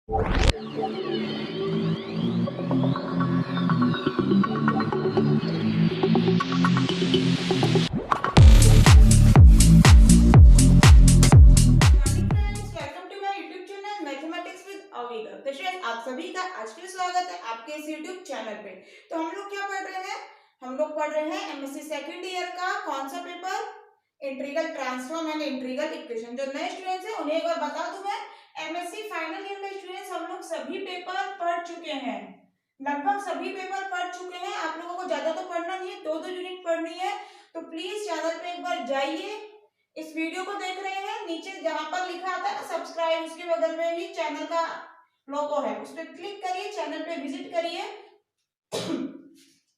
आप सभी का आज फिर स्वागत है आपके इस YouTube चैनल पे। तो हम लोग क्या पढ़ रहे हैं? हम लोग पढ़ रहे हैं एमएससी सेकंड ईयर का कौन सा paper? Integral transform and integral equation. जो नए स्टूडेंट्स हैं उन्हें एक बार बता दूं मैं, एमएससी फाइनल ईयर के स्टूडेंट्स हम लोग सभी पेपर पढ़ चुके हैं, लगभग सभी पेपर पढ़ चुके हैं। आप लोगों को ज्यादा तो पढ़ना नहीं है, दो दो यूनिट पढ़नी है। तो प्लीज चैनल पे एक बार जाइए, इस वीडियो को देख रहे हैं नीचे जहां पर लिखा आता है ना सब्सक्राइब, उसके बगल में ही चैनल का लोगो है, उस पर क्लिक करिए, चैनल पे विजिट करिए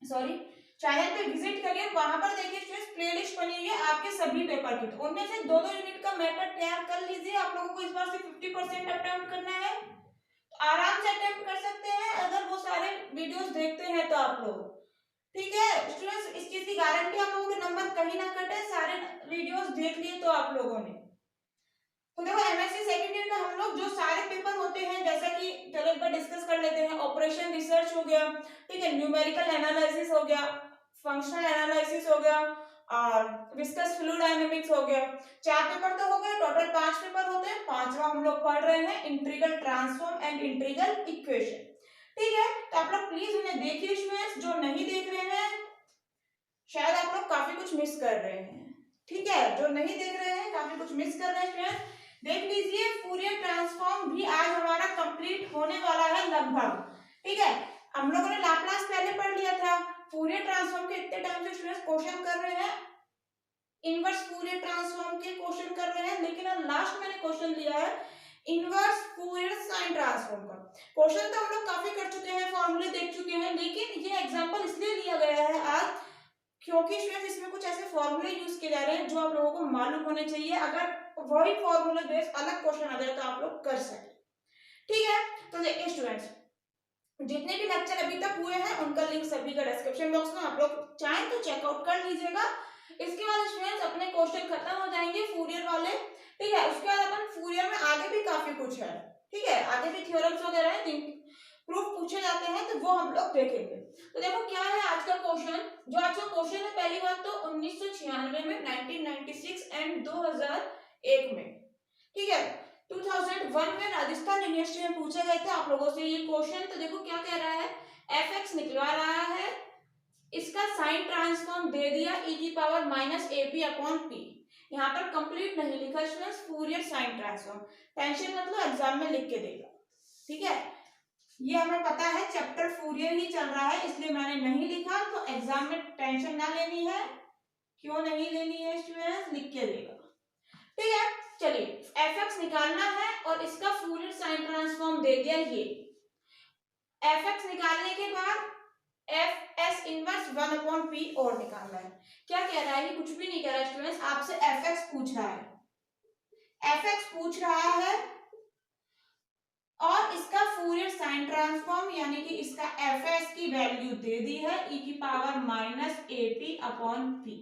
सॉरी, चैनल पे विजिट करिए। वहां पर देखिए स्टूडेंट्स प्लेलिस्ट बनी हुई है आपके सभी पेपर की, तो उनमें से दो दो यूनिट का मैटर तैयार कर लीजिए। आप लोगों को इस बार से 50% अटेम्प्ट करना है, तो आराम से अटेम्प्ट कर सकते हैं अगर वो सारे वीडियोस देखते हैं तो आप लोग। ठीक है स्टूडेंट्स, इस चीज की गारंटी, आप लोगों के नंबर कहीं ना कटे, सारे वीडियोस देख लिए तो आप लोगों ने। तो देखो एमएससी सेकंड ईयर में हम लोग जो सारे पेपर होते हैं, जैसा कि चलो एक बार डिस्कस कर लेते हैं। ऑपरेशन रिसर्च हो गया, ठीक है, न्यूमेरिकल एनालिसिस हो गया, फंक्शनल एनालिसिस हो गया और विस्कस फ्लूइड डायनामिक्स हो गया। चार पेपर तो हो गए, टोटल 5 पेपर होते हैं। पांचवा हम लोग पढ़ रहे हैं integral transform and integral equation. ठीक है, तो आप लोग प्लीज उन्हें देखिए स्टूडेंट्स, जो नहीं देख रहे हैं शायद आप लोग काफी कुछ मिस कर रहे हैं। ठीक है, जो नहीं देख रहे हैं काफी कुछ मिस कर रहे हैं स्टूडेंट्स, देख लीजिए। फूरियर ट्रांसफॉर्म भी आज हमारा कंप्लीट होने वाला है लगभग। ठीक है, हम लोगों ने लाप्लास पहले पढ़ लिया था, फूरियर ट्रांसफॉर्म के इतने टाइम से स्टूडेंट्स क्वेश्चन कर रहे हैं, इनवर्स फूरियर ट्रांसफॉर्म के क्वेश्चन कर रहे हैं, लेकिन अब लास्ट मैंने क्वेश्चन लिया है इनवर्स फूरियर साइन ट्रांसफॉर्म का। क्वेश्चन तो हम लोग काफी कर चुके हैं, फॉर्मूले देख चुके हैं, लेकिन ये एग्जांपल इसलिए लिया गया है आज क्योंकि स्टूडेंट्स इसमें कुछ ऐसे फॉर्मूले यूज किए जा रहे हैं जो आप लोगों को मालूम होने चाहिए, अगर वही फॉर्मूला बेस अलग क्वेश्चन आ जाए तो आप लोग कर सके। ठीक है, तो देखिए स्टूडेंट्स, जितने भी लेक्चर अभी तक हुए हैं उनका लिंक सभी का डिस्क्रिप्शन बॉक्स में, आप लोग चाहें तो चेकआउट कर लीजिएगा। इसके बाद स्टूडेंट्स अपने क्वेश्चन खत्म हो जाएंगे फूरियर वाले। ठीक है, उसके बाद अपन फूरियर में आगे भी काफी कुछ है, ठीक है, आगे भी थ्योरम्स वगैरह है, प्रूफ पूछे जाते हैं, तो वो हम लोग देखेंगे। तो देखो क्या है आज का क्वेश्चन। जो आज का क्वेश्चन है, पहली बात तो 1996 में, 1996 एंड 2001 में, ठीक है, 2001 में राजस्थान यूनिवर्सिटी में पूछे गए थे आप लोगों से ये क्वेश्चन। तो देखो क्या कह रहा है, एफ एक्स निकलवा रहा है, इसका साइन ट्रांसफॉर्म दे दिया e की power minus A P upon P. यहाँ पर कंप्लीट नहीं लिखा students, Fourier sign transform, tension मतलब एग्जाम में लिख के देगा। ठीक है, ये हमें पता है चैप्टर फूरियर ही चल रहा है, इसलिए मैंने नहीं लिखा, तो एग्जाम में टेंशन ना लेनी है। क्यों नहीं लेनी है स्टूडेंट्स, लिख के देगा। ठीक है, चलिए एफ एक्स निकालना है और इसका फूरियर साइन ट्रांसफॉर्म दे दिया ये। एफ एक्स निकालने के बाद F S inverse 1 upon P और निकालना है। क्या कह रहा है, ये कुछ भी नहीं कह रहा है स्टूडेंट्स, आपसे एफ एक्स पूछ रहा है, एफ एक्स पूछ रहा है और इसका फूरियर साइन ट्रांसफॉर्म यानी कि इसका एफ एस की वैल्यू दे दी है e की power minus A P upon P,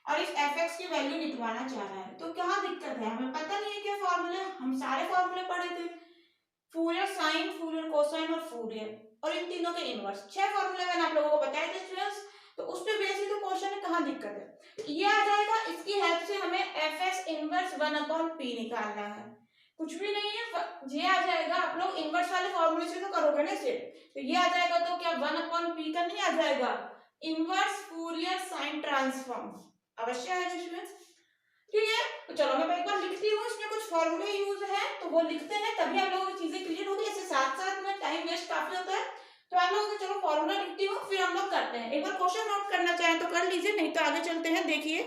और इस एफ एक्स की वैल्यू निकलवाना चाह रहा है। तो क्या दिक्कत है, हमें पता नहीं है क्या फॉर्मूले, हम सारे फॉर्मूले पढ़े थे, फूरियर साइन, फूरियर कोसाइन और फूरियर, और इन तीनों के इनवर्स, 6 फॉर्मूले मैंने आप लोगों को बताए थे स्टूडेंट्स। तो उस पे बेसिस तो क्वेश्चन है, कहाँ दिक्कत है, ये आ जाएगा। इसकी हेल्प से हमें F S inverse 1 upon P निकालना है, कुछ भी नहीं है, ये आ जाएगा। आप लोग इनवर्स वाले फॉर्मूले से तो करोगे ना इसे, तो ये आ जाएगा, तो क्या 1 अपॉन पी का नहीं आ जाएगा, इनवर्स फूरियर साइन ट्रांसफॉर्म अवश्य आएगा स्टूडेंट्स। ठीक है, तो चलो मैं एक बार लिखती हूँ, इसमें कुछ फॉर्मूले यूज है तो वो लिखते हैं, तभी आप लोगों की चीजें क्लियर होगी। ऐसे साथ साथ में टाइम वेस्ट काफी होता है, तो आप लोगों को चलो फॉर्मूला लिखती हूँ, फिर हम लोग करते हैं। एक बार क्वेश्चन नोट करना चाहें तो कर लीजिए, नहीं तो आगे चलते हैं। देखिए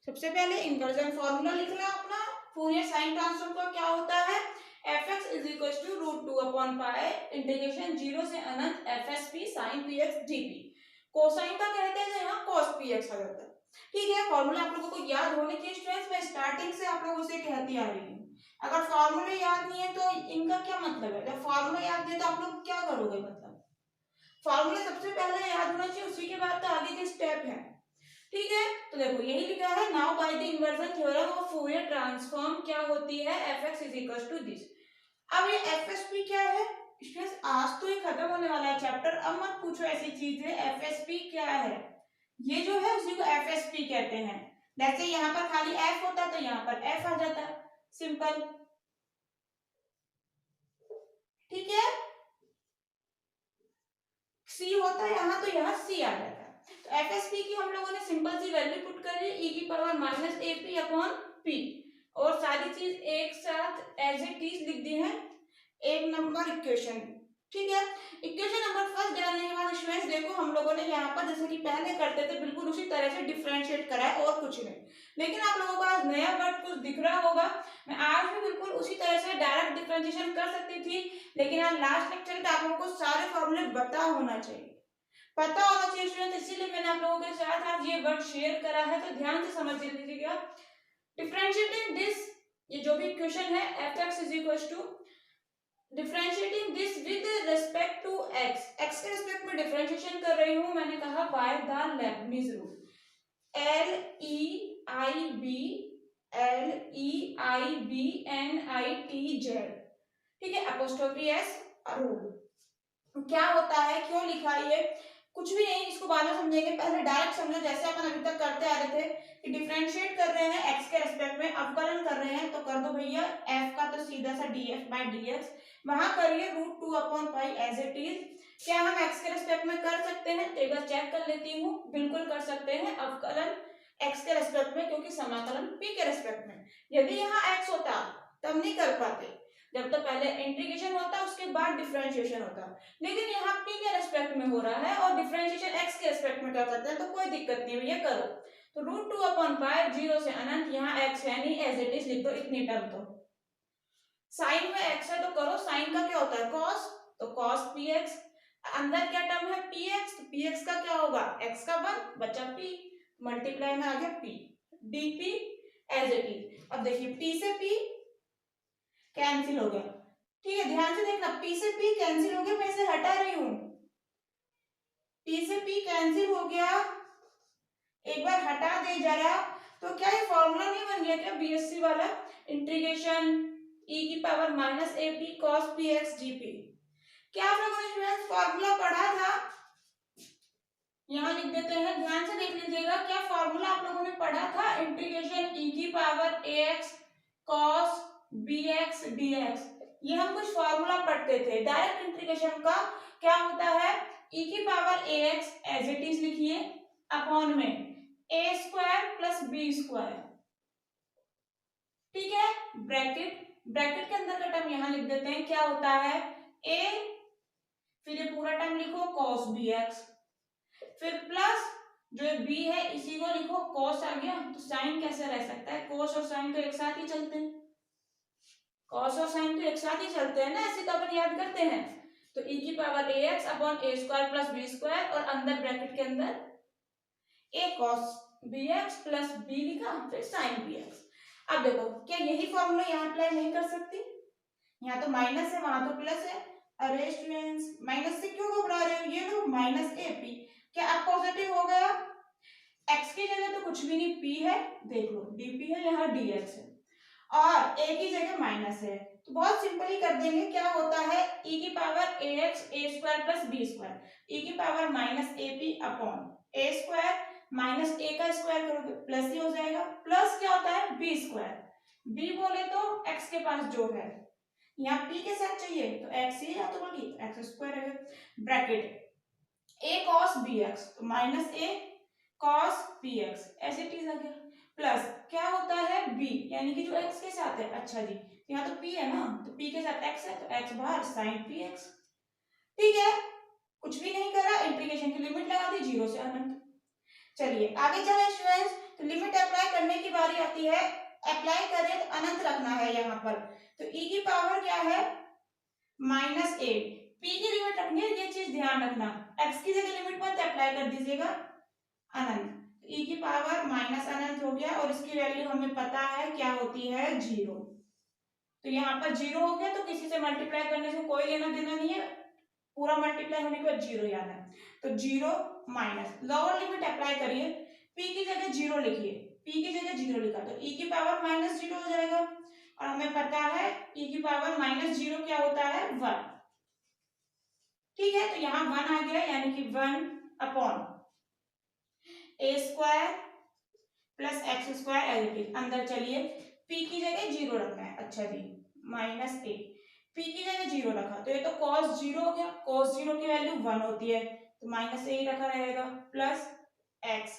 सबसे पहले इन्वर्जन फॉर्मूला लिखना अपना, फूरियर साइन ट्रांसफॉर्म का क्या होता है, F x is equal to root 2 upon pi integration 0 से अनंत F S P sine P X D P. Cosine का कहते हैं यहाँ कॉस पी एक्स आ जाता है। ठीक है, फॉर्मूला आप लोगों को याद होने के स्टूडेंट्स, मैं स्टार्टिंग से आप लोगों से कहती आ रही हूँ, अगर फॉर्मूले याद नहीं है तो इनका क्या मतलब है, जब फॉर्मूला याद नहीं है तो आप लोग क्या करोगे, मतलब फॉर्मूला सबसे पहले याद होना चाहिए, उसी के बाद तो आगे के स्टेप है। ठीक है, तो देखो यही लिखा है, now by the inversion theorem of Fourier transform क्या होती है, F x is equal to this. अब ये एफ एस पी क्या है, आज तो ये खत्म होने वाला है चैप्टर, अब मत पूछो ऐसी चीज है एफएसपी क्या है। ये जो है उसी को एफएसपी कहते हैं। जैसे यहाँ पर खाली एफ होता तो यहाँ पर एफ आ जाता, सिंपल, ठीक है। सी होता है यहाँ तो यहाँ सी आ जाता है। तो एफएसपी की हम लोगों ने सिंपल सी वैल्यू पुट कर दी, ई की power minus A P upon P, और सारी चीज एक साथ एज इट इज लिख दी है। एक नंबर इक्वेशन, ठीक है। इक्वेशन नंबर फर्स्ट डालने के बाद स्टूडेंट्स देखो हम लोगों ने यहाँ पर जैसे कि पहले करते थे बिल्कुल उसी तरह से डिफरेंशिएट करा है और कुछ नहीं। लेकिन आप लोगों को आज नया वर्ड कुछ दिख रहा होगा, मैं आज भी बिल्कुल उसी तरह से डायरेक्ट डिफरेंशिएशन कर सकती थी, लेकिन आज लास्ट लेक्चर में आप लोगों को सारे फॉर्मूले पता होना चाहिए, पता होना चाहिए स्टूडेंट, इसीलिए मैंने आप लोगों के साथ आज ये वर्ड शेयर करा है, तो ध्यान से समझ लीजिएगा। डिफरेंशिएटिंग दिस, ये जो भी इक्वेशन है f(x) is equal to differentiating this with respect to x, x के रिस्पेक्ट में डिफरेंशिएशन कर रही हूं, मैंने कहा by the Leibniz rule, LEIB ठीक है, अपोस्ट्रोफी s रूल। क्या होता है, क्यों लिखा ये, कुछ भी नहीं, इसको बाद में समझेंगे, पहले डायरेक्ट समझो जैसे अपन अभी तक करते आ रहे थे कि डिफरेंशिएट कर रहे हैं x के रिस्पेक्ट में, अवकलन कर रहे हैं, तो कर दो भैया f का तो सीधा सा df/dx, वहां करिए √2/पाई एज इट इज। क्या हम x के रिस्पेक्ट में कर सकते हैं, तो एक बार चेक कर लेती हूँ, बिल्कुल कर सकते हैं अवकलन x के रिस्पेक्ट में, क्योंकि समाकलन p के रिस्पेक्ट में। यदि यहाँ x होता तब नहीं कर पाते, जब तक पहले इंटीग्रेशन होता उसके बाद डिफरेंशिएशन होता, लेकिन यहाँ p के रिस्पेक्ट में हो रहा है और डिफरेंशिएशन x के रिस्पेक्ट में कर सकते हैं, तो कोई दिक्कत नहीं भैया करो। तो √2/पाई 0 से अनंत, यहाँ x है नहीं, एज इट इज लिख दो इतनी टर्म। तो साइन में x है तो करो, साइन का क्या होता है cos, तो cos px, अंदर क्या टर्म है px, तो px का क्या होगा x का 1 बचा p, मल्टीप्लाई में आ गया p dp as it is. अब देखिए p से p कैंसिल हो गया, ठीक है, ध्यान से देखना, p से p कैंसिल हो गया, मैं इसे हटा रही हूं, p से p कैंसिल हो गया, एक बार हटा दे जरा, तो क्या ये फॉर्मूला नहीं बन गया क्या बीएससी वाला, इंटीग्रेशन e की power minus A P cos P x G P. क्या आप लोगों ने स्टूडेंट्स फॉर्मूला पढ़ा था, यहाँ लिख देते हैं, ध्यान से देख लीजिएगा, क्या फॉर्मूला आप लोगों ने पढ़ा था, इंटीग्रेशन e की पावर ए X cos B X D X. ये हम कुछ फॉर्मूला पढ़ते थे, डायरेक्ट इंटीग्रेशन का क्या होता है, e की power A x as it is लिखिए अपॉन में a square plus b square, ठीक है, ब्रैकेट, ब्रैकेट के अंदर का टर्म यहाँ लिख देते हैं, क्या होता है a, फिर ये पूरा टर्म लिखो cos bx, फिर प्लस जो b है इसी को लिखो, cos आ गया, तो साइन कैसे रह सकता है, cos और साइन तो एक साथ ही चलते हैं, cos और साइन तो एक साथ ही चलते हैं ना, ऐसे तो अपन याद करते हैं। तो e की power ax upon a square plus b square, और अंदर ब्रैकेट के अंदर a cos bx plus b लिखा, फिर sin bx। अब देखो क्या यही फॉर्मूला यहाँ अप्लाई नहीं कर सकती, यहाँ तो माइनस है वहां तो प्लस है, अरे स्टूडेंट्स माइनस से क्यों घबरा रहे हो, ये लो माइनस ए पी, क्या अब पॉजिटिव हो गया, x की जगह तो कुछ भी नहीं p है, देख लो dp है, यहाँ dx है, और a की जगह माइनस है, तो बहुत सिंपल ही कर देंगे, क्या होता है e की power ax a square plus b square, e की power minus A P upon a square minus a का स्क्वायर करोगे प्लस ही हो जाएगा, प्लस क्या होता है b स्क्वायर, b बोले तो x के पास जो है, यहाँ p के साथ चाहिए तो x ही या तो बोलिए तो एक्स स्क्वायर है, ब्रैकेट a cos bx तो माइनस a cos bx ऐसे चीज आ गया, प्लस क्या होता है b यानी कि जो x के साथ है, अच्छा जी यहाँ तो p है ना, तो p के साथ x है तो x बाहर sin px, ठीक है, कुछ भी नहीं करा, इंटीग्रेशन की लिमिट लगा दी 0 से अनंत। चलिए आगे चले स्टूडेंट्स, तो लिमिट अप्लाई करने की बारी आती है, अप्लाई करें तो अनंत रखना है यहाँ पर, तो e की पावर क्या है माइनस ए, p की लिमिट रखनी है, ये चीज ध्यान रखना, x की जगह लिमिट मत अप्लाई कर दीजिएगा अनंत, e की पावर माइनस अनंत हो गया, और इसकी वैल्यू हमें पता है क्या होती है 0, तो यहाँ पर 0 हो गया, तो किसी से मल्टीप्लाई करने से कोई लेना देना नहीं है, पूरा मल्टीप्लाई होने के बाद 0 आना है, तो 0 माइनस लोअर लिमिट अप्लाई करिए, p की जगह 0 लिखिए, p की जगह 0 लिखा तो e की पावर माइनस 0 हो जाएगा, और हमें पता है e की पावर माइनस 0 क्या होता है 1, ठीक है, तो यहाँ 1 आ गया, यानी कि 1 upon A square plus X square L P. अंदर चलिए, पी की जगह 0 रखना है। अच्छा जी, माइनस ए, पी की जगह 0 रखा तो ये तो cos 0 हो गया। cos 0 की वैल्यू 1 होती है, तो माइनस ए ही रखा रहेगा, प्लस एक्स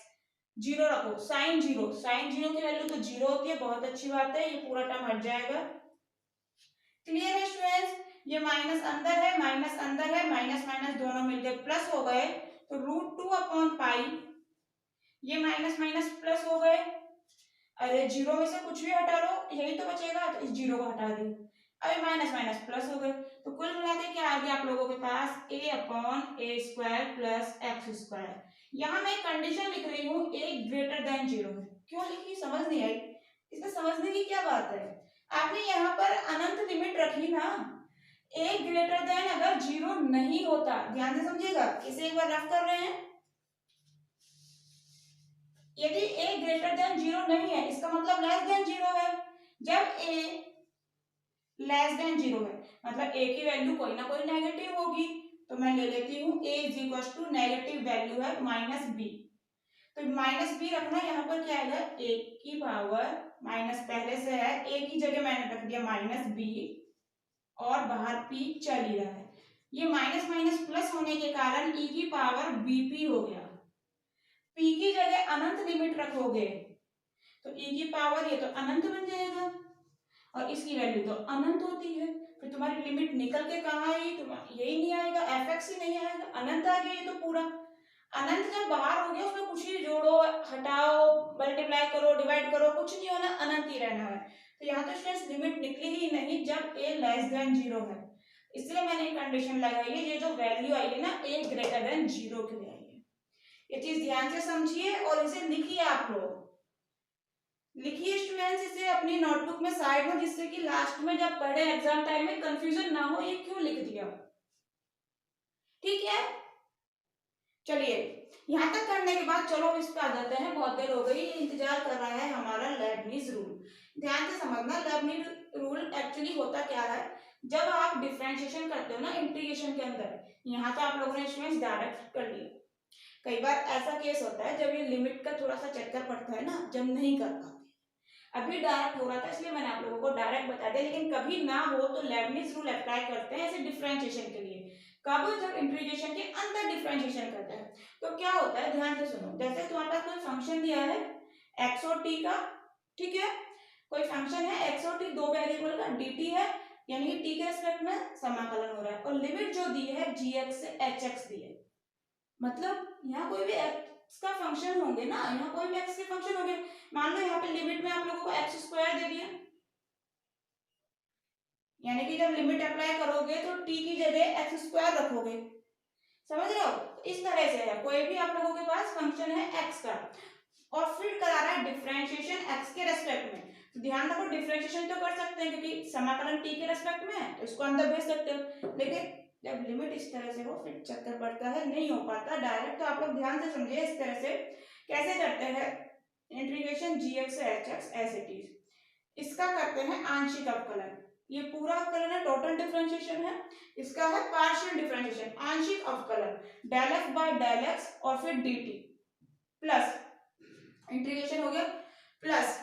0 रखो, साइन 0, साइन 0 की वैल्यू तो 0 होती है। बहुत अच्छी बात है, ये पूरा टर्म हट जाएगा। क्लियर है स्टूडेंट्स? ये माइनस अंदर है, माइनस अंदर है, माइनस माइनस दोनों मिलकर प्लस हो गए, तो √2 अपॉन पाई, ये माइनस माइनस प्लस हो गए। अरे 0 में से कुछ भी हटा लो, यही तो बचेगा, तो इस 0 को हटा दिया, अभी माइनस माइनस प्लस हो गए। तो कुल मिला के क्या आ गया आप लोगों के पास, a upon A square plus X square. यहाँ मैं कंडीशन लिख रही हूँ a ग्रेटर देन 0 है। क्यों लिखी, समझ नहीं आई? इसमें समझने की क्या बात है, आपने यहाँ पर अनंत लिमिट रखी ना, a ग्रेटर देन अगर 0 नहीं होता, ध्यान से समझिएगा, इसे एक बार रफ कर रहे हैं। यदि a ग्रेटर देन 0 नहीं है, इसका मतलब लेस देन 0 है। जब a लेस देन 0 है, मतलब a की वैल्यू कोई ना कोई नेगेटिव होगी, तो मैं ले लेती हूँ a is equal to negative value है माइनस बी। तो माइनस बी रखना, यहाँ पर क्या आएगा, a की पावर माइनस पहले से है, a की जगह मैंने रख दिया माइनस बी, और बाहर p चल ही रहा है। ये माइनस माइनस प्लस होने के कारण e की पावर bp हो गया। p की जगह अनंत लिमिट रखोगे तो e की पावर ये तो अनंत बन जाएगा, और इसकी वैल्यू तो अनंत होती है। फिर तुम्हारी लिमिट निकल के कहाँ आई, यही नहीं आएगा, fx ही नहीं आएगा, अनंत आ गया ये तो पूरा। अनंत जब बाहर हो गया, उसमें कुछ ही जोड़ो हटाओ मल्टीप्लाई करो डिवाइड करो, कुछ नहीं होना, अनंत ही रहना है। तो यहाँ तो स्टूडेंट्स लिमिट निकली ही नहीं जब a लेस देन 0 है, इसलिए मैंने कंडीशन लगाई है। ये जो वैल्यू आई है ना, a ग्रेटर देन 0 के लिए आई है। ये चीज ध्यान से समझिए और इसे लिखिए, आप लोग लिखिए स्टूडेंट्स इसे अपनी नोटबुक में साइड में, जिससे कि लास्ट में जब पढ़े एग्जाम टाइम में कंफ्यूजन ना हो, ये क्यों लिख दिया। ठीक है, चलिए यहाँ तक करने के बाद चलो इस पे आ जाते हैं। बहुत देर हो गई, इंतजार कर रहा है हमारा लेबनीज रूल। ध्यान से समझना, लेबनीज रूल एक्चुअली होता क्या है, जब आप डिफरेंशिएशन करते हो ना इंटीग्रेशन के अंदर, यहाँ तो आप लोगों ने स्टूडेंट्स डायरेक्ट कर लिया। कई बार ऐसा केस होता है जब ये लिमिट का थोड़ा सा चक्कर पड़ता है ना, जब नहीं कर पाते। अभी डायरेक्ट हो रहा था इसलिए मैंने आप लोगों को डायरेक्ट बता दिया, लेकिन कभी ना हो तो लेबनीज रूल अप्लाई करते हैं ऐसे डिफरेंशिएशन के लिए। कब, जब इंटीग्रेशन के अंदर डिफरेंशिएशन करते हैं। तो क्या होता है, ध्यान से सुनो, जैसे तुम्हारे पास कोई फंक्शन दिया है एक्स और टी का, ठीक है, कोई फंक्शन है एक्स और टी, दो वेरिएबल का dt है, यानी कि टी के रिस्पेक्ट में समाकलन हो रहा है, और लिमिट जो दी है gx से hx दी है। मतलब यहाँ कोई भी एक्स का फंक्शन होंगे ना, यहाँ कोई भी एक्स के फंक्शन होंगे, मान लो यहाँ पे लिमिट में आप लोगों को एक्स स्क्वायर दे दिया, यानी कि जब लिमिट अप्लाई करोगे तो टी की जगह एक्स स्क्वायर रखोगे, समझ रहे हो। इस तरह से है, कोई भी आप लोगों के पास फंक्शन है एक्स का, और फिर करा रहा है डिफरेंशिएशन एक्स के रेस्पेक्ट में, तो ध्यान रखो डिफरेंशिएशन तो कर सकते हैं क्योंकि समाकलन टी के रेस्पेक्ट में है, तो इसको अंदर भेज सकते हो, लेकिन जब लिमिट इस तरह से हो फिर चक्कर पड़ता है, नहीं हो पाता डायरेक्ट। तो आप लोग ध्यान से समझिए, इस तरह से कैसे करते हैं इंटीग्रेशन gx से hx एज इट इज, इसका करते हैं आंशिक अवकलन। ये पूरा अवकलन है, टोटल डिफरेंशिएशन है, इसका है पार्शियल डिफरेंशिएशन, आंशिक अवकलन, del f by del x और फिर dt प्लस इंटीग्रेशन हो गया, प्लस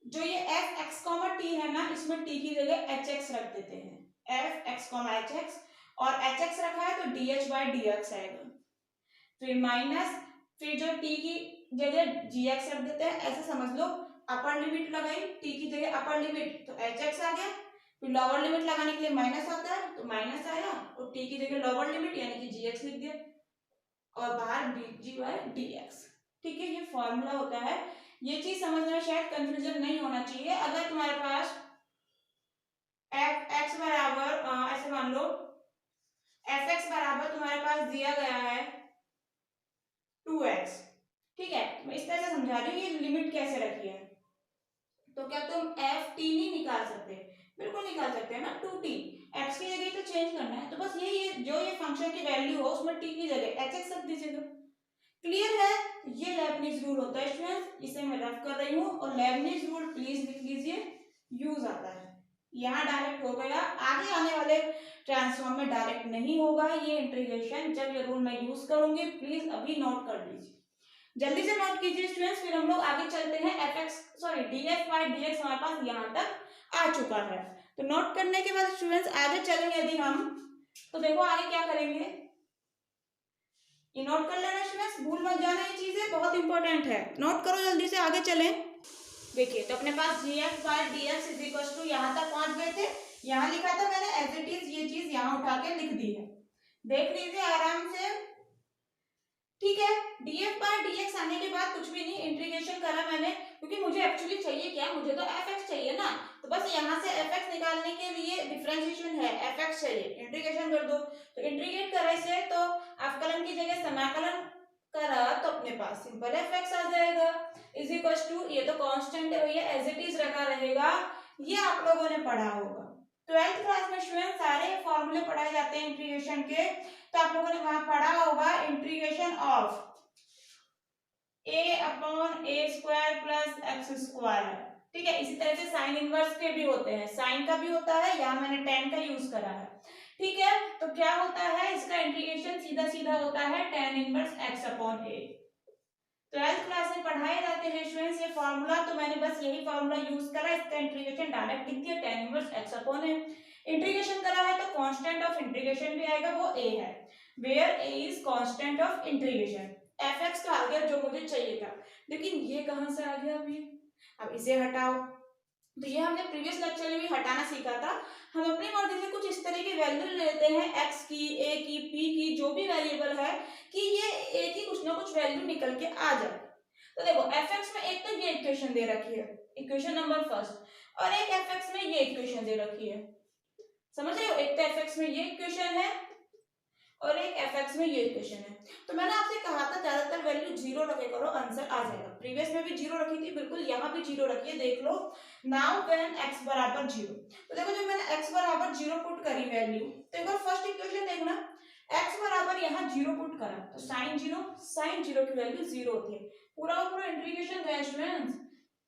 जो ये एफ एक्स कॉमा टी है ना, इसमें t की जगह एच एक्स रख देते हैं, F x comma H x, और एच एक्स रखा है तो D H by D x आएगा, फिर माइनस, फिर जो t की जगह जी एक्स रख देते हैं, ऐसे समझ लो अपर लिमिट लगाई, t की जगह अपर लिमिट तो एच एक्स आ गया, फिर लोअर लिमिट लगाने के लिए माइनस आता है तो माइनस आया, और t की जगह लोअर लिमिट यानी कि जी एक्स लिख दिया, और बाहर D G by D x. ठीक है, ये फॉर्मूला होता है। ये चीज समझने में शायद कंफ्यूजन नहीं होना चाहिए। अगर तुम्हारे पास एफ एक्स बराबर ऐसे मान लो एफ एक्स बराबर तुम्हारे पास दिया गया है 2x, ठीक है, मैं इस तरह से समझा रही हूँ ये लिमिट कैसे रखी है। तो क्या तुम एफ टी नहीं निकाल सकते, बिल्कुल निकाल सकते हैं ना, 2t, x की जगह तो चेंज करना है, तो बस यही जो ये फंक्शन की वैल्यू हो उसमें t की जगह एच एक्स रख दीजिएगा। क्लियर है, ये लेबनीज रूल होता है स्टूडेंट्स, इसे मैं रफ कर रही हूँ, और लेबनीज रूल प्लीज लिख लीजिए, यूज आता है। यहाँ डायरेक्ट हो गया, आगे आने वाले ट्रांसफॉर्म में डायरेक्ट नहीं होगा ये इंटीग्रेशन। जब ये रूल मैं यूज करूंगी प्लीज अभी नोट कर लीजिए, जल्दी से नोट कीजिए स्टूडेंट्स। फिर हम लोग आगे चलते हैं df बाय dx हमारे पास यहाँ तक आ चुका है। तो नोट करने के बाद स्टूडेंट्स आगे चलेंगे यदि हम, तो देखो आगे क्या करेंगे, ये नोट कर लेना स्टूडेंट्स, भूल मत जाना, ये चीजें बहुत इंपॉर्टेंट है, नोट करो जल्दी से, आगे चलें। देखिए तो अपने पास df by dx is equal to यहाँ तक पहुंच गए थे, यहाँ लिखा था मैंने एज इट इज, ये चीज यहाँ उठा के लिख दी है, देख लीजिए आराम से, ठीक है। df बाय dx आने के बाद कुछ भी नहीं, इंटीग्रेशन करा मैंने, क्योंकि मुझे एक्चुअली चाहिए क्या, मुझे तो fx चाहिए ना, तो बस यहाँ से fx निकालने के लिए डिफरेंशिएशन है, fx चाहिए, इंटीग्रेशन कर दो। तो इंटीग्रेट करा इसे, तो अवकलन की जगह समाकलन करा तो अपने पास सिंपल fx आ जाएगा इज इक्वल टू, ये तो कांस्टेंट है भैया, एज इट इज रखा रहेगा, ये आप लोगों ने पढ़ा होगा 12th क्लास में स्टूडेंट, सारे फॉर्मूले पढ़ाए जाते हैं इंटीग्रेशन के, तो आप लोगों ने वहां पढ़ा होगा integration of a upon a square plus X square, ठीक है। इसी तरह से साइन इनवर्स के भी होते हैं, साइन का भी होता है, यहाँ मैंने tan का यूज करा है, ठीक है। तो क्या होता है, इसका इंटीग्रेशन सीधा सीधा होता है tan inverse x upon a। 12th class में पढ़ाए जाते हैं स्टूडेंट्स ये फॉर्मूला, तो मैंने बस यही फॉर्मूला यूज करा, इसका इंटीग्रेशन डायरेक्ट लिख दिया, tan inverse x upon a। Integration करा है तो कांस्टेंट ऑफ इंटीग्रेशन भी आएगा, वो a है, where a is constant of integration. fx तो आ गया जो मुझे चाहिए था, लेकिन ये कहां से आ गया अभी, अब इसे हटाओ, तो ये हमने प्रीवियस लेक्चर में भी हटाना सीखा था। हम अपनी मर्जी से कुछ इस तरह की वैल्यू लेते हैं, x की, a की, p की, जो भी वेरिएबल है, कि ये a की कुछ ना कुछ वैल्यू निकल के आ जाए। तो देखो fx में एक तो ये इक्वेशन दे रखी है, इक्वेशन नंबर फर्स्ट, और एक fx में ये इक्वेशन दे रखी है, समझ रहे हो, एक तो fx में ये इक्वेशन है और एक fx में ये इक्वेशन है। तो मैंने आपसे कहा था ज्यादातर वैल्यू जीरो रखे करो, आंसर आ जाएगा, प्रीवियस में भी जीरो रखी थी, बिल्कुल यहाँ भी जीरो रखी है, देख लो। नाउ व्हेन x बराबर जीरो, तो देखो जब मैंने x बराबर जीरो पुट करी वैल्यू, तो एक बार फर्स्ट इक्वेशन देखना, x बराबर यहाँ जीरो पुट करा तो साइन जीरो की वैल्यू जीरो होती है, पूरा पूरा इंटीग्रेशन गया स्टूडेंट्स।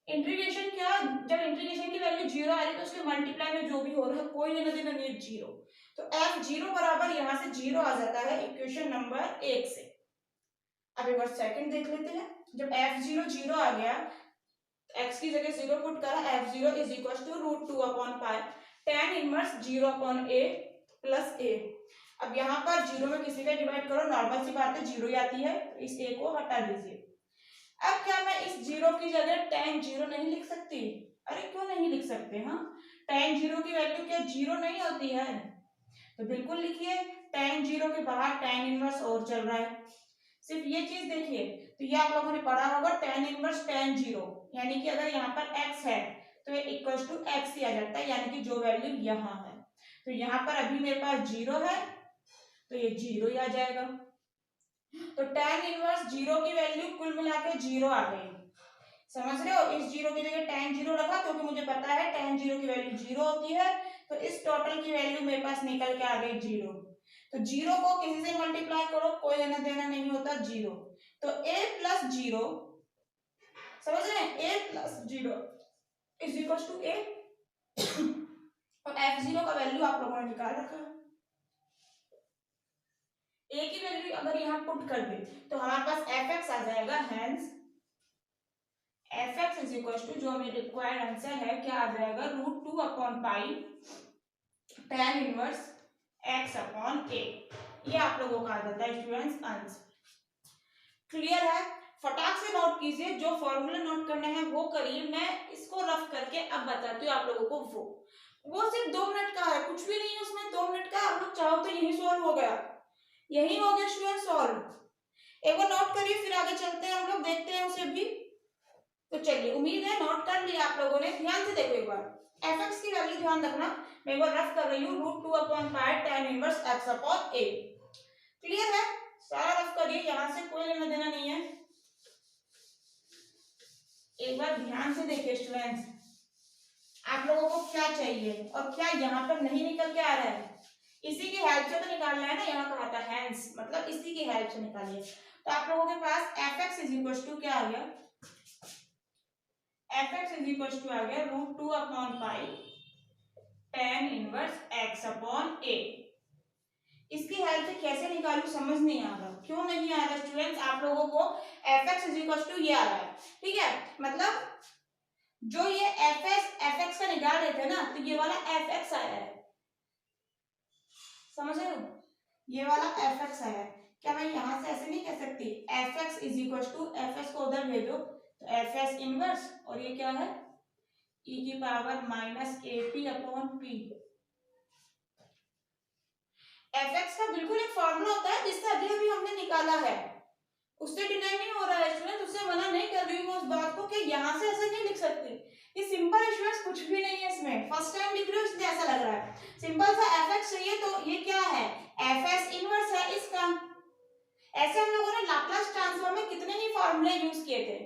इंटीग्रेशन क्या, जब इंटीग्रेशन की वैल्यू जीरो आ रही है तो उसके मल्टीप्लाई में जो भी हो रहा है कोई लेना देना नहीं, जीरो, तो f जीरो बराबर यहाँ से जीरो आ जाता है इक्वेशन नंबर एक से। अब एक बार सेकंड देख लेते हैं, जब f जीरो जीरो आ गया, x की जगह जीरो पुट करा, f zero is equal to root two upon pi tan inverse zero upon a plus a। अब यहाँ पर जीरो में किसी का डिवाइड करो, नॉर्मल सी बात है जीरो ही आती है, तो इस a को हटा दीजिए। अब क्या मैं इस जीरो की जगह tan जीरो नहीं लिख सकती, अरे क्यों नहीं लिख सकते, हाँ tan जीरो की वैल्यू क्या जीरो नहीं होती है, तो बिल्कुल लिखिए, tan जीरो के बाहर tan इनवर्स और चल रहा है, सिर्फ ये चीज देखिए। तो ये आप लोगों ने पढ़ा होगा tan इनवर्स tan जीरो, यानी कि अगर यहाँ पर x है तो ये इक्वल टू x ही आ जाता है, यानी कि जो वैल्यू यहाँ है, तो यहाँ पर अभी मेरे पास जीरो है तो ये जीरो ही आ जाएगा, तो tan इनवर्स जीरो की वैल्यू कुल मिला के जीरो आ गई, समझ रहे हो। इस जीरो की जगह tan जीरो रखा क्योंकि मुझे पता है tan जीरो की वैल्यू जीरो होती है, तो इस टोटल की वैल्यू मेरे पास निकल के आ गई जीरो, तो जीरो को किसी से मल्टीप्लाई करो कोई लेना देना नहीं होता, जीरो, तो a प्लस जीरो, समझ रहे हैं, a plus zero is equal to a, और f जीरो का वैल्यू आप लोगों ने निकाल रखा है, a की वैल्यू अगर यहाँ पुट कर दे तो हमारे पास fx आ जाएगा, hence fx is equal to जो हमें रिक्वायर्ड आंसर है क्या आ जाएगा, root two upon pi tan inverse x upon a, ये आप लोगों का आ जाता है स्टूडेंट्स आंसर। क्लियर है, फटाक से नोट कीजिए, जो फॉर्मूले नोट करने हैं वो करिए, मैं इसको रफ करके अब बताती हूँ आप लोगों को, वो सिर्फ 2 मिनट का है, कुछ भी नहीं है उसमें, 2 मिनट का, आप लोग चाहो तो यही सॉल्व हो गया, यही हो गया स्टूडेंट सॉल्व। एक बार नोट करिए फिर आगे चलते हैं, हम लोग देखते हैं उसे भी। तो चलिए, उम्मीद है नोट कर लिया आप लोगों ने, ध्यान से देखो एक बार, fx की वैल्यू ध्यान रखना, मैं एक बार रफ कर रही हूँ, root two upon pi tan inverse x upon a, clear है, सारा रफ करिए, यहाँ से कोई लेना देना नहीं है। एक बार ध्यान से देखिए स्टूडेंट्स, आप लोगों को क्या चाहिए और क्या यहाँ पर नहीं निकल के आ रहा है, इसी की हेल्प से तो निकालना है ना, यहाँ कहा था हेंस, मतलब इसी की हेल्प से निकालिए। तो आप लोगों के पास fx इज इक्वल टू क्या आ गया, fx इज इक्वल टू आ गया root two upon pi tan inverse x upon a, help से कैसे निकालूं समझ नहीं आ रहा। क्यों नहीं आ रहा स्टूडेंट्स? आप लोगों को fx इज इक्वल टू ये आ रहा है, ठीक है, मतलब जो ये fx का निकाल रहे थे ना, तो ये वाला fx आया है, समझ रहे हो, ये वाला fx आया है। क्या मैं यहां से ऐसे नहीं कह सकती fx is equal to fs को उधर भेजो तो fs इनवर्स, और ये क्या है e की power minus ap upon p। fx का बिल्कुल एक फॉर्मूला होता है जिससे अभी अभी हमने निकाला है, उससे डिनाई नहीं हो रहा है स्टूडेंट, उससे मना नहीं कर रही हूँ उस बात को कि यहाँ से ऐसे नहीं लिख सकते। ये सिंपल स्टूडेंट्स कुछ भी नहीं है इसमें, फर्स्ट टाइम लिख रही हो इसलिए ऐसा लग रहा है। सिंपल सा fx चाहिए तो ये क्या है fs इनवर्स है इसका। ऐसे हम लोगों ने लाप्लास ट्रांसफॉर्म में कितने ही फॉर्मूले यूज किए थे,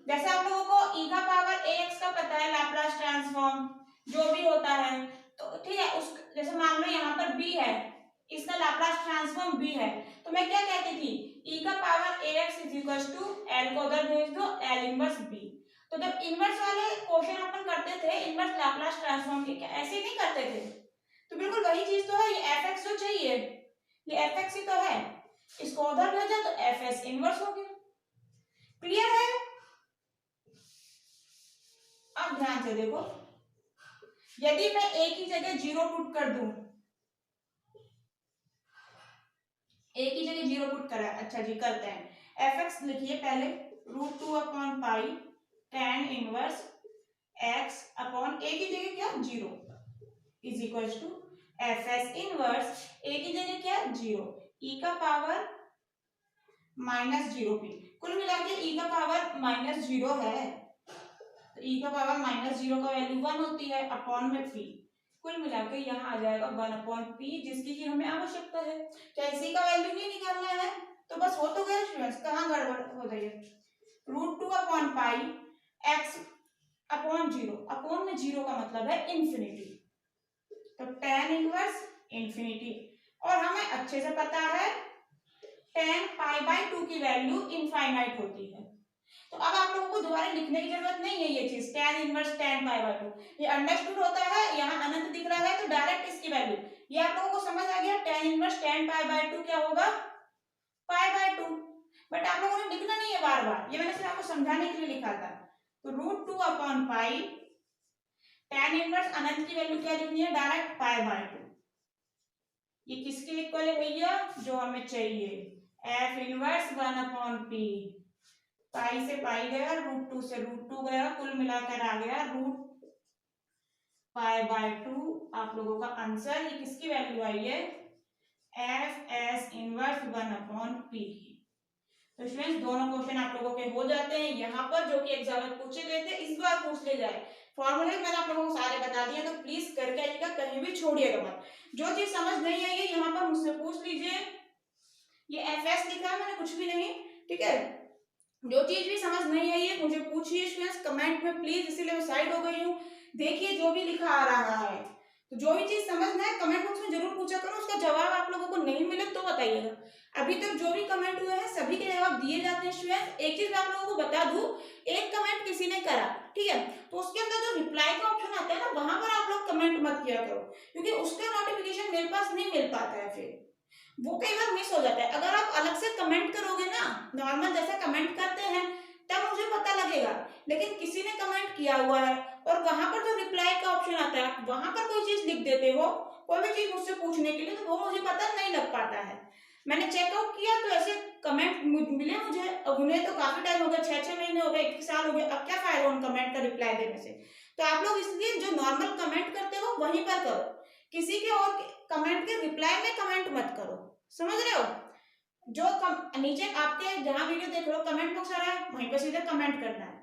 जैसे आप लोगों को e का पावर ax का पता है लाप्लास ट्रांसफॉर्म जो भी होता है, तो ठीक है, उस जैसे मान लो यहाँ पर b है, इसका लाप्लास ट्रांसफॉर्म b है, तो मैं क्या कहती थी e का power ax is equal to l को उधर भेज दो l इनवर्स b। तो जब इनवर्स वाले क्वेश्चन अपन करते थे इनवर्स लाप्लास ट्रांसफॉर्म के, क्या ऐसे नहीं करते थे? तो बिल्कुल वही चीज तो है, ये fx जो चाहिए ये fx ही तो है, इसको उधर भेजा तो fs इनवर्स हो गया। क्लियर है? अब ध्यान से देखो, यदि मैं a की जगह 0 पुट कर दूं, a की जगह 0 पुट करा, अच्छा जी करते हैं। fx लिखिए पहले √2 upon pi tan inverse x upon a की जगह क्या 0 is equal to fs inverse a की जगह क्या 0 e का पावर माइनस 0p। कुल मिला के e का पावर माइनस 0 है, तो e का पावर माइनस 0 का वैल्यू 1 होती है अपॉन में p। कुल मिला के यहाँ आ जाएगा 1 अपॉन p, जिसकी की हमें आवश्यकता है। क्या इसी का वैल्यू नहीं निकालना है? तो बस हो तो गया स्टूडेंट्स, कहाँ गड़बड़ हो रही है? √2 अपॉन पाई x अपॉन 0, अपॉन में 0 का मतलब है इंफिनिटी, तो tan इनवर्स इंफिनिटी। और हमें अच्छे से पता है tan पाई बाय 2 की वैल्यू इनफाइनाइट होती है, तो अब आप लोगों को दोबारा लिखने की जरूरत नहीं है ये चीज tan inverse tan pi by 2, ये अंडरस्टूड होता है। यहाँ अनंत दिख रहा है तो डायरेक्ट इसकी वैल्यू, ये आप लोगों को समझ आ गया tan inverse tan pi by 2 क्या होगा पाई बाय 2। बट आप लोगों ने लिखना नहीं है बार बार, ये मैंने सिर्फ आपको समझाने के लिए लिखा था। तो √2 अपॉन पाई tan इनवर्स अनंत की वैल्यू क्या लिखनी है डायरेक्ट पाई बाय 2। ये किसके इक्वल है भैया? जो हमें चाहिए f इनवर्स 1 अपॉन p, पाई से पाई गया √2 से √2 गया, कुल मिलाकर आ गया √पाई बाय 2। आप लोगों का आंसर ये किसकी वैल्यू आई है F S inverse 1 upon p की। तो स्टूडेंट्स दोनों क्वेश्चन आप लोगों के हो जाते हैं यहाँ पर, जो कि एग्जाम में पूछे गए थे, इस बार पूछ ले जाए। फॉर्मूले मैंने आप लोगों को सारे बता दिए, तो प्लीज करके आइएगा, कहीं भी छोड़िएगा मत। जो चीज समझ नहीं आई है यहाँ पर मुझसे पूछ लीजिए। ये एफ एस लिखा है मैंने, कुछ भी नहीं, ठीक है। जो चीज भी समझ नहीं आई है मुझे पूछिए स्टूडेंट्स कमेंट में प्लीज, इसीलिए मैं साइड हो गई हूँ। देखिए जो भी लिखा आ रहा है, तो जो भी चीज समझना है कमेंट बॉक्स में जरूर पूछा करो, उसका जवाब आप लोगों को नहीं मिले तो बताइएगा। अभी तक जो भी कमेंट हुए हैं सभी के जवाब दिए जाते हैं स्टूडेंट्स। एक चीज मैं आप लोगों को बता दूं, एक कमेंट किसी ने करा, ठीक है, तो उसके अंदर जो रिप्लाई का ऑप्शन आता है ना, वहां पर आप लोग कमेंट मत किया करो, क्योंकि उसका नोटिफिकेशन मेरे पास नहीं मिल पाता है, फिर वो कई बार मिस हो जाता है। अगर आप अलग से कमेंट करोगे ना, नॉर्मल जैसे कमेंट करते हैं तब मुझे पता लगेगा, लेकिन किसी ने कमेंट किया हुआ है और वहां पर जो रिप्लाई का ऑप्शन आता है, आप वहां पर कोई चीज लिख देते हो, कोई भी चीज मुझसे पूछने के लिए, तो वो मुझे पता नहीं लग पाता है। मैंने चेकआउट किया तो ऐसे कमेंट मिले मुझे, उन्हें तो काफी टाइम हो गया, 6-6 महीने हो गए, 1 साल हो गया, अब क्या फायदा उन कमेंट का रिप्लाई देने से। तो आप लोग इसलिए जो नॉर्मल कमेंट करते हो वहीं पर करो, किसी के और कमेंट के रिप्लाई में कमेंट मत करो, समझ रहे हो। जो नीचे आपके जहां वीडियो देख रहे हो कमेंट बॉक्स आ रहा है, वहीं पर सीधे कमेंट करना है।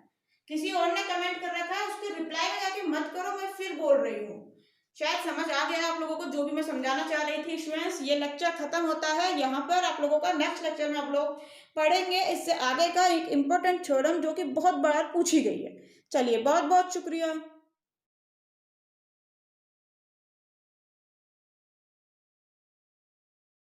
किसी और ने कमेंट कर रखा है उसके रिप्लाई में जाके मत करो, मैं फिर बोल रही हूँ। शायद समझ आ गया आप लोगों को जो भी मैं समझाना चाह रही थी स्टूडेंट्स। ये लेक्चर खत्म होता है यहाँ पर, आप लोगों का नेक्स्ट लेक्चर में आप लोग पढ़ेंगे इससे आगे का एक इम्पोर्टेंट थ्योरम जो कि बहुत बार पूछी गई है। चलिए बहुत बहुत शुक्रिया।